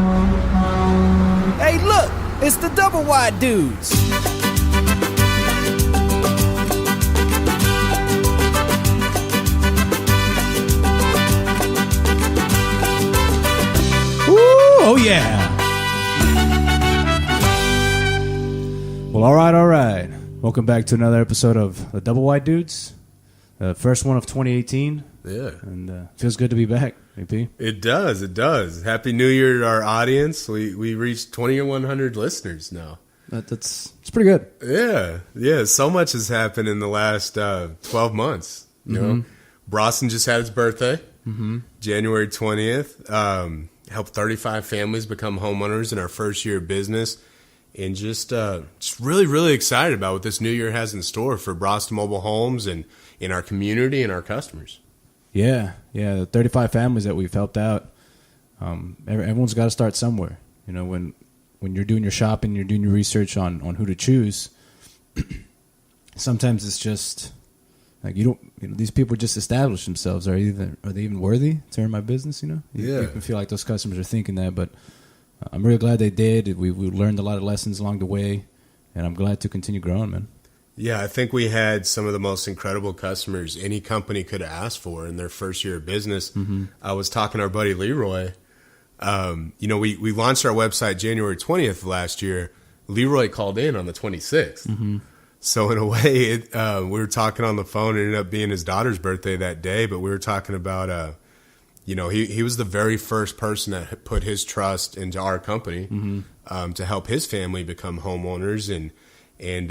Hey, look, it's the Doublewide Dudes. Oh, yeah. Well, all right. Welcome back to another episode of the Doublewide Dudes. First one of 2018. Yeah. And feels good to be back, AP. It does. Happy New Year to our audience. We reached 2,100 listeners now. It's pretty good. Yeah. So much has happened in the last 12 months. You know, Braustin just had his birthday, January 20th. Helped 35 families become homeowners in our first year of business. And just really, really excited about what this new year has in store for Braustin Mobile Homes and in our community and our customers. Yeah. The 35 families that we've helped out. Everyone's got to start somewhere. You know, when you're doing your shopping, you're doing your research on who to choose. Sometimes it's just like these people just establish themselves. Are they even worthy to earn my business? You can feel like those customers are thinking that, but I'm really glad they did. We learned a lot of lessons along the way, and I'm glad to continue growing, man. Yeah, I think we had some of the most incredible customers any company could have asked for in their first year of business. I was talking to our buddy Leroy. We launched our website January 20th of last year. Leroy called in on the 26th. So in a way, we were talking on the phone. It ended up being his daughter's birthday that day, but we were talking about, he was the very first person that put his trust into our company to help his family become homeowners. And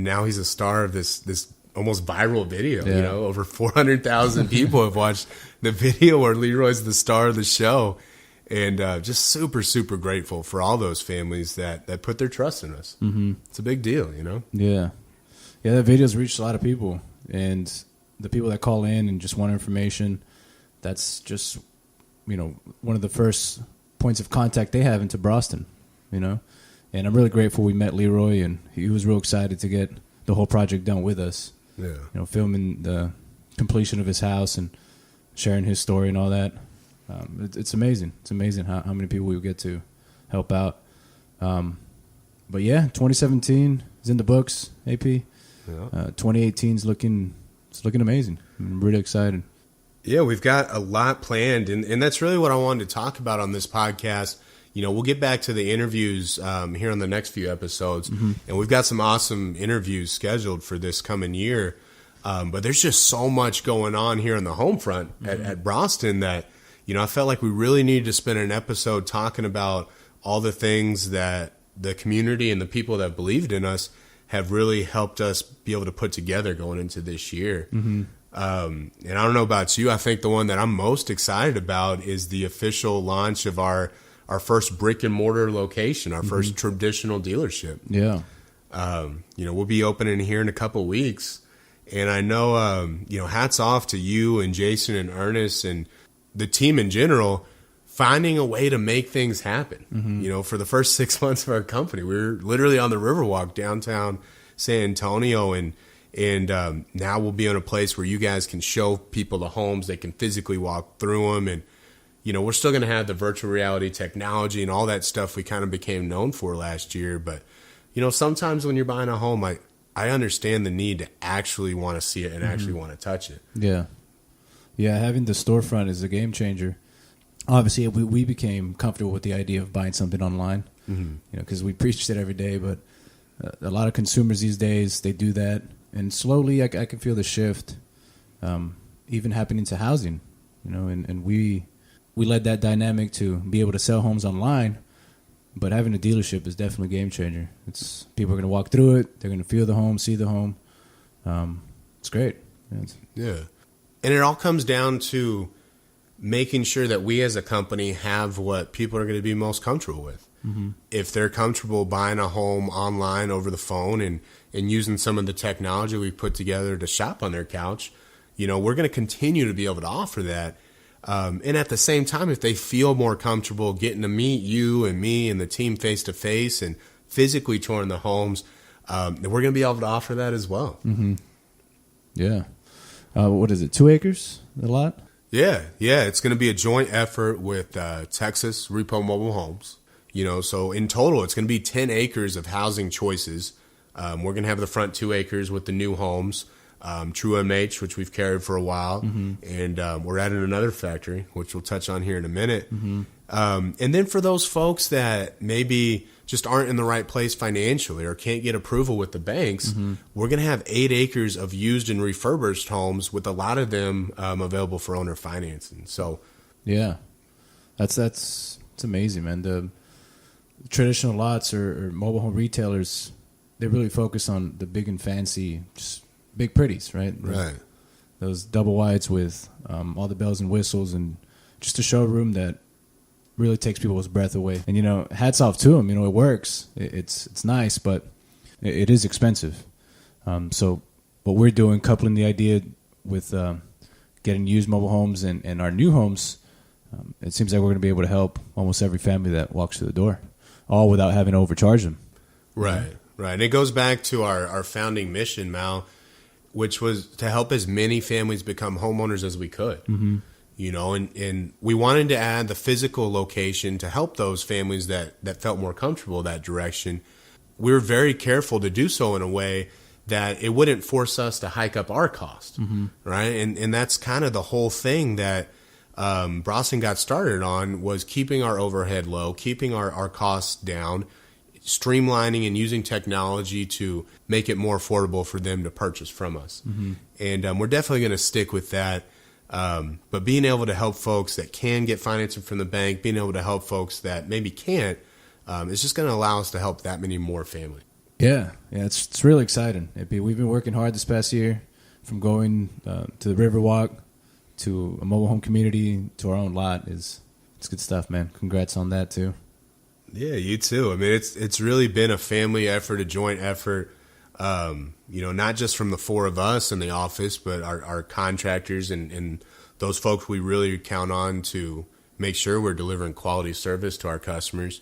now he's a star of this almost viral video. Yeah. Over 400,000 people have watched the video where Leroy's the star of the show. And just super, super grateful for all those families that put their trust in us. It's a big deal, Yeah. Yeah, that video's reached a lot of people. And the people that call in and just want information, that's just, one of the first points of contact they have into Braustin, And I'm really grateful we met Leroy, and he was real excited to get the whole project done with us. Yeah. Filming the completion of his house and sharing his story and all that. It's amazing. It's amazing how many people we get to help out. But yeah, 2017 is in the books, AP. Yeah. 2018 is looking amazing. I'm really excited. Yeah, we've got a lot planned, and that's really what I wanted to talk about on this podcast. We'll get back to the interviews here on the next few episodes, and we've got some awesome interviews scheduled for this coming year. But there's just so much going on here on the home front at Braustin that, I felt like we really needed to spend an episode talking about all the things that the community and the people that believed in us have really helped us be able to put together going into this year. And I don't know about you, I think the one that I'm most excited about is the official launch of our first brick and mortar location, our first traditional dealership. Yeah. We'll be opening here in a couple of weeks. And I know, hats off to you and Jason and Ernest and the team in general, finding a way to make things happen. For the first 6 months of our company, we were literally on the Riverwalk downtown San Antonio, and now we'll be in a place where you guys can show people the homes. They can physically walk through them, and we're still going to have the virtual reality technology and all that stuff we kind of became known for last year. But sometimes when you're buying a home, I understand the need to actually want to see it and actually want to touch it. Yeah, having the storefront is a game changer. Obviously, we became comfortable with the idea of buying something online, because we preached it every day. But a lot of consumers these days, they do that. And slowly, I can feel the shift even happening to housing, and we led that dynamic to be able to sell homes online. But having a dealership is definitely a game changer. People are going to walk through it. They're going to feel the home, see the home. It's great. Yeah. And it all comes down to making sure that we as a company have what people are going to be most comfortable with. If they're comfortable buying a home online over the phone and using some of the technology we've put together to shop on their couch, we're going to continue to be able to offer that. And at the same time, if they feel more comfortable getting to meet you and me and the team face to face and physically touring the homes, then we're going to be able to offer that as well. Yeah. What is it, 2 acres, a lot? Yeah, it's going to be a joint effort with Texas Repo Mobile Homes. So in total, it's going to be 10 acres of housing choices. We're going to have the front 2 acres with the new homes, True MH, which we've carried for a while, and we're adding another factory, which we'll touch on here in a minute. And then for those folks that maybe just aren't in the right place financially or can't get approval with the banks, we're going to have 8 acres of used and refurbished homes, with a lot of them available for owner financing. So, yeah, it's amazing, man. The traditional lots or mobile home retailers, they really focus on the big and fancy, just big pretties, right? Right. Those double wides with all the bells and whistles, and just a showroom that really takes people's breath away. And hats off to them. It works. It's nice, but it is expensive. So what we're doing, coupling the idea with getting used mobile homes and our new homes, it seems like we're going to be able to help almost every family that walks through the door, all without having to overcharge them. Right. And it goes back to our founding mission, Mal, which was to help as many families become homeowners as we could. And we wanted to add the physical location to help those families that felt more comfortable that direction. We were very careful to do so in a way that it wouldn't force us to hike up our cost, right? And that's kind of the whole thing that Braustin got started on, was keeping our overhead low, keeping our costs down, streamlining and using technology to make it more affordable for them to purchase from us. And we're definitely going to stick with that. But being able to help folks that can get financing from the bank, being able to help folks that maybe can't, is just going to allow us to help that many more families. Yeah, it's really exciting. We've been working hard this past year, from going to the Riverwalk to a mobile home community to our own lot. It's good stuff, man. Congrats on that too. Yeah, you too. I mean, it's really been a family effort, a joint effort. Not just from the 4 of us in the office, but our contractors and those folks we really count on to make sure we're delivering quality service to our customers,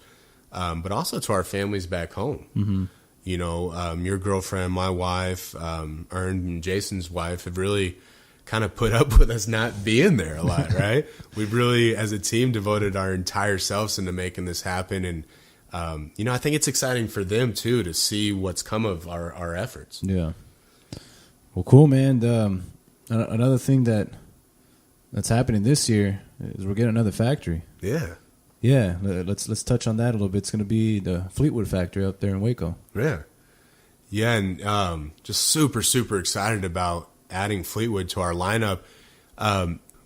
but also to our families back home. Your girlfriend, my wife, Ern and Jason's wife have really kind of put up with us not being there a lot, right? We've really, as a team, devoted our entire selves into making this happen. And, I think it's exciting for them, too, to see what's come of our efforts. Yeah. Well, cool, man. Another thing that's happening this year is we're getting another factory. Yeah. Yeah, let's touch on that a little bit. It's going to be the Fleetwood factory up there in Waco. Yeah, and just super, super excited about adding Fleetwood to our lineup.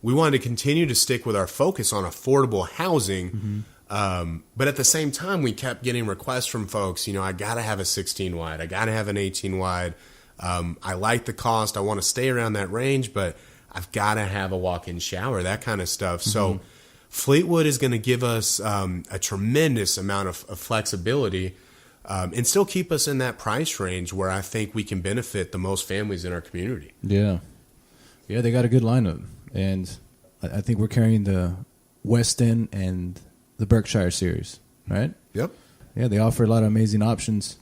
We wanted to continue to stick with our focus on affordable housing, but at the same time, we kept getting requests from folks, I got to have a 16 wide, I got to have an 18 wide. I like the cost, I want to stay around that range, but I've got to have a walk-in shower, that kind of stuff. So Fleetwood is going to give us a tremendous amount of flexibility and still keep us in that price range where I think we can benefit the most families in our community. Yeah, they got a good lineup. And I think we're carrying the Weston and the Berkshire series, right? Yep. Yeah, they offer a lot of amazing options.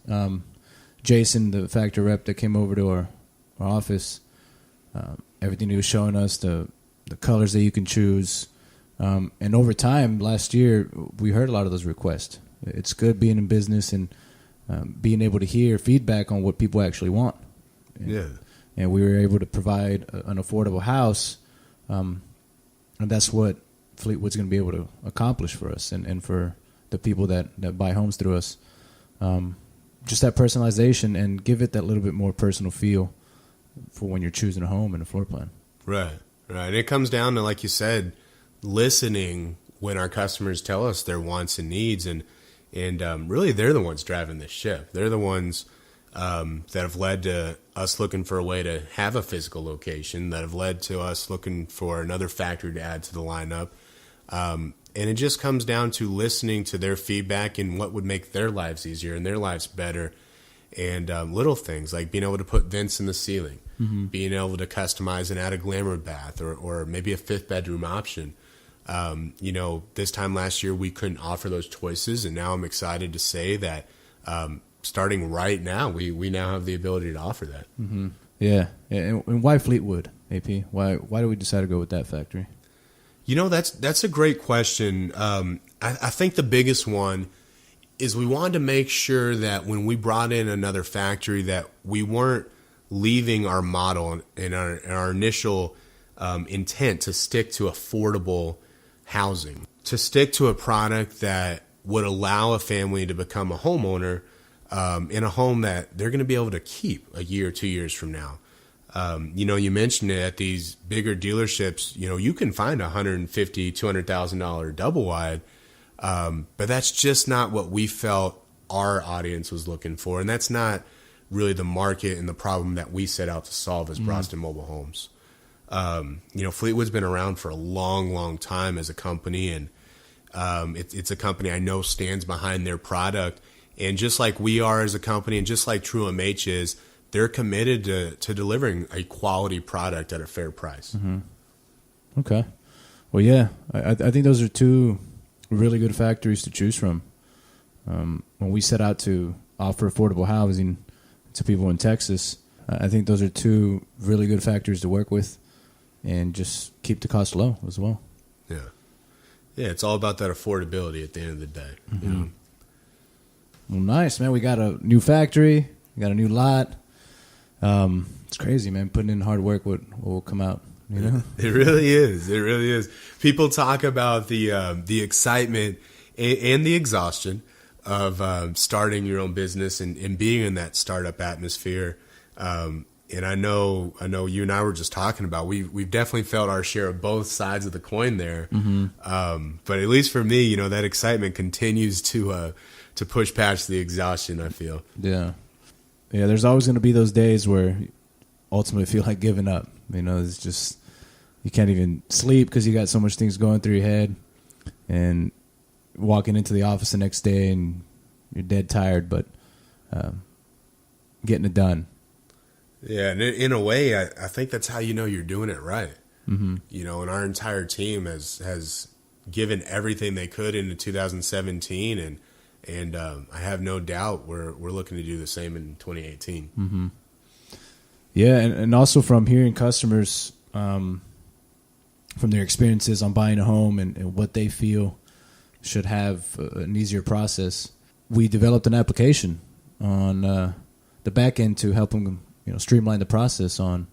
Jason, the factory rep that came over to our office, everything he was showing us, the colors that you can choose. And over time, last year, we heard a lot of those requests. It's good being in business and being able to hear feedback on what people actually want. And we were able to provide an affordable house, and that's what Fleetwood's going to be able to accomplish for us and for the people that buy homes through us. Just that personalization and give it that little bit more personal feel for when you're choosing a home and a floor plan. Right. It comes down to, like you said, listening when our customers tell us their wants and needs, and really they're the ones driving this ship. They're the ones that have led to us looking for a way to have a physical location, that have led to us looking for another factory to add to the lineup. And it just comes down to listening to their feedback and what would make their lives easier and their lives better. And little things like being able to put vents in the ceiling, being able to customize and add a glamour bath or maybe a 5th bedroom option. This time last year we couldn't offer those choices, and now I'm excited to say that starting right now, we now have the ability to offer that. Yeah. And why Fleetwood, AP? Why do we decide to go with that factory? That's a great question. I think the biggest one is we wanted to make sure that when we brought in another factory that we weren't leaving our model and our initial intent to stick to affordable housing, to stick to a product that would allow a family to become a homeowner in a home that they're going to be able to keep a year or 2 years from now. You mentioned it at these bigger dealerships, you can find $150,000, $200,000 double wide. But that's just not what we felt our audience was looking for. And that's not really the market and the problem that we set out to solve as Braustin Mobile Homes. Fleetwood's been around for a long, long time as a company. And it's a company I know stands behind their product. And just like we are as a company and just like True MH is, they're committed to delivering a quality product at a fair price. Mm-hmm. Okay. Well, yeah, I think those are two really good factories to choose from. When we set out to offer affordable housing to people in Texas, I think those are two really good factories to work with and just keep the cost low as well. Yeah. Yeah, it's all about that affordability at the end of the day. Mm-hmm. Well, nice, man. We got a new factory. We got a new lot. It's crazy, man. Putting in hard work, what will come out, It really is. It really is. People talk about the excitement and the exhaustion of starting your own business and being in that startup atmosphere. And I know you and I were just talking about we've definitely felt our share of both sides of the coin there. Mm-hmm. But at least for me, that excitement continues to push past the exhaustion, I feel. Yeah. Yeah, there's always going to be those days where you ultimately feel like giving up. It's just you can't even sleep because you got so much things going through your head, and walking into the office the next day and you're dead tired, but getting it done. Yeah, and in a way, I think that's how you're doing it right. Mm-hmm. And our entire team has given everything they could into 2017, and I have no doubt we're looking to do the same in 2018. Mm-hmm. Yeah, and also from hearing customers from their experiences on buying a home and what they feel should have an easier process, we developed an application on the back end to help them streamline the process on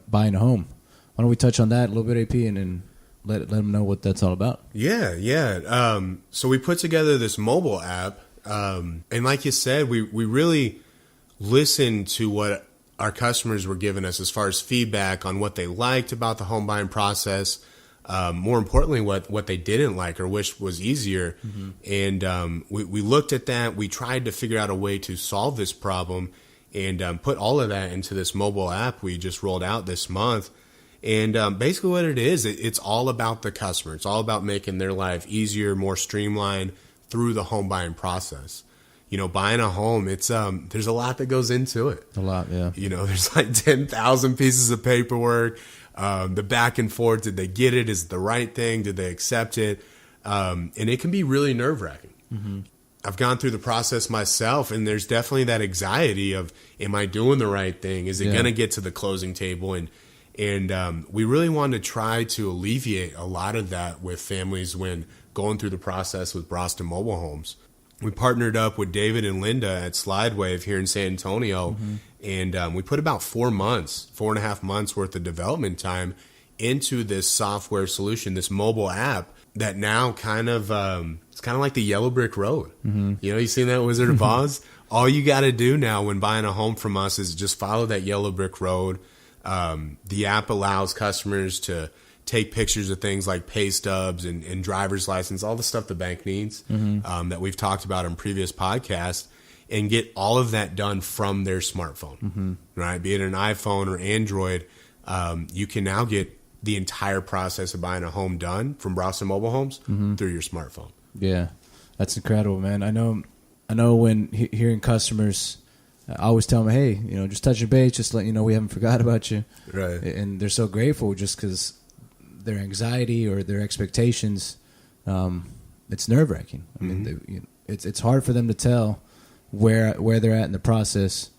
buying a home. Why don't we touch on that a little bit, AP, and let them know what that's all about? Yeah. So we put together this mobile app, and like you said, we really listened to what our customers were giving us as far as feedback on what they liked about the home buying process. More importantly, what they didn't like or wish was easier. Mm-hmm. And we looked at that. We tried to figure out a way to solve this problem and put all of that into this mobile app we just rolled out this month. And basically what it is, it's all about the customer. It's all about making their life easier, more streamlined through the home buying process. Buying a home, it's there's a lot that goes into it. A lot, yeah. There's like 10,000 pieces of paperwork. The back and forth, did they get it? Is it the right thing? Did they accept it? And it can be really nerve-wracking. Mm-hmm. I've gone through the process myself, and there's definitely that anxiety of, am I doing the right thing? Is it going to get to the closing table? And we really wanted to try to alleviate a lot of that with families when going through the process with Braustin Mobile Homes. We partnered up with David and Linda at SlideWave here in San Antonio, mm-hmm. and we put about 4.5 months worth of development time into this software solution, this mobile app that now it's kind of like the yellow brick road. Mm-hmm. You seen that Wizard of Oz? All you got to do now when buying a home from us is just follow that yellow brick road. The app allows customers to take pictures of things like pay stubs and driver's license, all the stuff the bank needs, mm-hmm. That we've talked about in previous podcasts, and get all of that done from their smartphone, mm-hmm. right? Be it an iPhone or Android, you can now get the entire process of buying a home done from Braustin Mobile Homes mm-hmm. through your smartphone. Yeah, that's incredible, man. I know when hearing customers, I always tell them, hey, just touch your base, just let you know we haven't forgot about you. Right. And they're so grateful just because their anxiety or their expectations, it's nerve-wracking. I mean, mm-hmm. It's hard for them to tell where they're at in the process.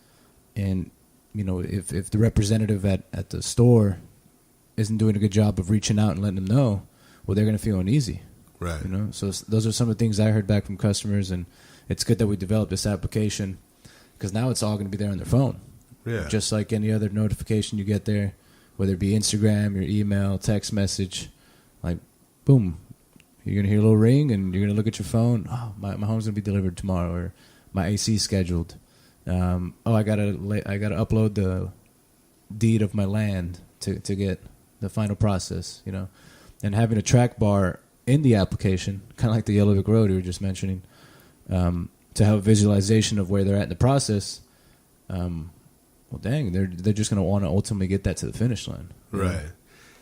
And, if the representative at the store isn't doing a good job of reaching out and letting them know, well, they're going to feel uneasy. Right. You know, so those are some of the things I heard back from customers, and it's good that we developed this application because now it's all going to be there on their phone. Yeah. Just like any other notification you get there, whether it be Instagram, your email, text message, like, boom, you're going to hear a little ring and you're going to look at your phone. Oh, my home's going to be delivered tomorrow, or my AC scheduled. I got to upload the deed of my land to get the final process, you know. And having a track bar in the application, kind of like the Yellow Brick Road you were just mentioning, to have a visualization of where they're at in the process. Well, dang, they're just going to want to ultimately get that to the finish line. Right. Know?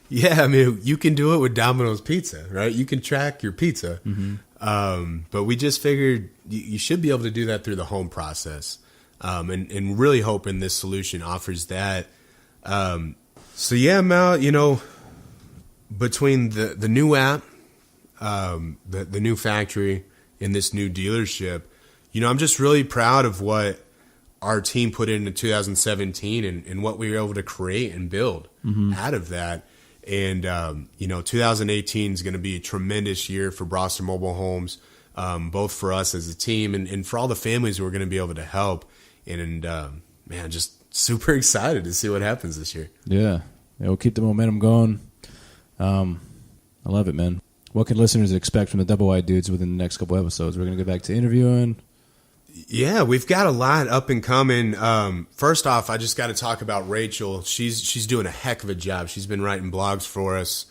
Yeah, I mean, you can do it with Domino's Pizza, right? You can track your pizza. Mm-hmm. But we just figured you should be able to do that through the home process. And really hoping this solution offers that. So, yeah, Mal, you know, between the new app, the new factory, and this new dealership, you know, I'm just really proud of what our team put into 2017 and what we were able to create and build out of that. And, you know, 2018 is going to be a tremendous year for Braustin Mobile Homes, both for us as a team and for all the families who are going to be able to help. And man, just super excited to see what happens this year. Yeah, we'll keep the momentum going. I love it, man. What can listeners expect from the Doublewide Dudes within the next couple episodes? We're going to get back to interviewing. Yeah, we've got a lot up and coming. First off, I just got to talk about Rachel. She's doing a heck of a job. She's been writing blogs for us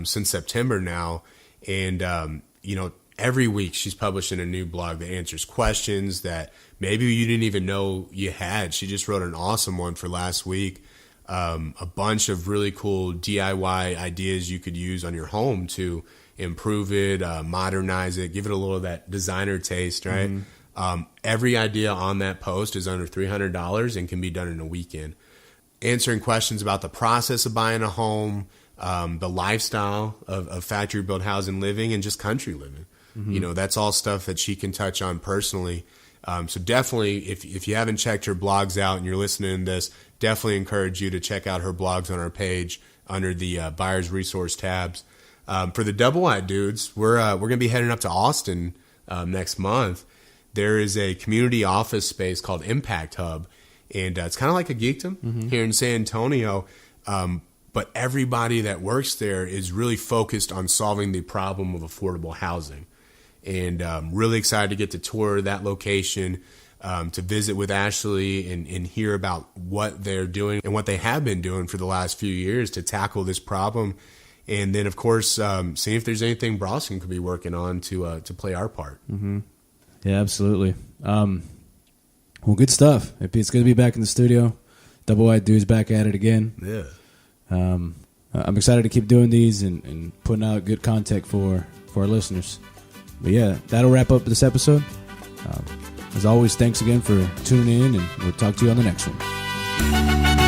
since September now. And, you know, every week she's publishing a new blog that answers questions that maybe you didn't even know you had. She just wrote an awesome one for last week. A bunch of really cool DIY ideas you could use on your home to improve it, modernize it, give it a little of that designer taste, right? Mm-hmm. Every idea on that post is under $300 and can be done in a weekend. Answering questions about the process of buying a home, the lifestyle of factory-built housing living, and just country living. Mm-hmm. You know, that's all stuff that she can touch on personally. So definitely, if you haven't checked her blogs out and you're listening to this, definitely encourage you to check out her blogs on our page under the Buyer's Resource tabs. For the Doublewide Dudes, we're going to be heading up to Austin next month. There is a community office space called Impact Hub, and it's kind of like a geekdom here in San Antonio, but everybody that works there is really focused on solving the problem of affordable housing. And really excited to get to tour that location, to visit with Ashley and hear about what they're doing and what they have been doing for the last few years to tackle this problem. And then, of course, see if there's anything Braustin could be working on to play our part. Mm-hmm. Yeah, absolutely. Well, good stuff. It's good to be back in the studio. Doublewide Dudes back at it again. Yeah. I'm excited to keep doing these and putting out good content for our listeners. But yeah, that'll wrap up this episode. As always, thanks again for tuning in, and we'll talk to you on the next one.